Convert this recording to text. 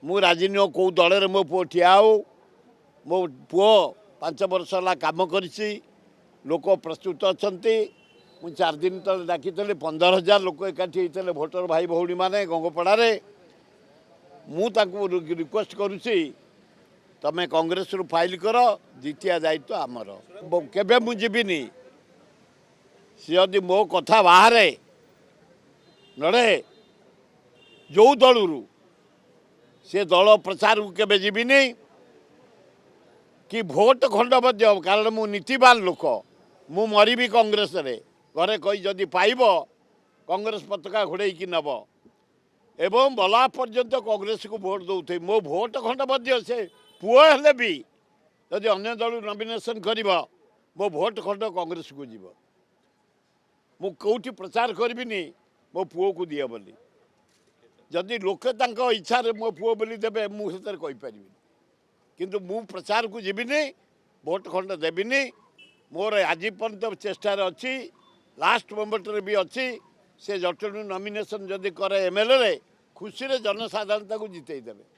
मु राजी नुह कौ दल मो पुओ ठिया हो मो पुओ 5 वर्ष है कम कर लोक प्रस्तुत अच्छा मुझे 4 दिन तले डाकी 15,000 लोक एकाठी होते भोटर भाई भौणी मैंने गंगपड़े मुझे रिक्वेस्ट करुच्ची तमें कांग्रेस रु फाइल कर द्वितीय दायित्व आमर केबे मुझीनी सी यदि मो कथा बाहर नड़े जो दलू से दल प्रचार को केबे जीविनी कि भोट खंडबद्ध कारण मु नीतिवान लोक मु मरबी कांग्रेस रे घरे कही जदि पाइब कांग्रेस पताका घोड़े नब एवं बला पर्यंत कांग्रेस को भोट दौथे मो भोट खंडबद्ध से पुओ हेले भी जदि अन्य दल नॉमिनेशन कर मो भोट खंड कांग्रेस को जीव मु कौटी प्रचार करबिनी मो पुओ को दिए बोली जदि लोके इच्छा मो पुओ बोली देवे मुझे कहीपरि किंतु मु प्रचार को जीविनी भोट खंड देविनी मोर आज पर्यंत चेष्टा अच्छी लास्ट मोमेंट भी अच्छी से जटणु नॉमिनेशन जदि करे एमएलए खुशी जनसाधारण को जितई देवे।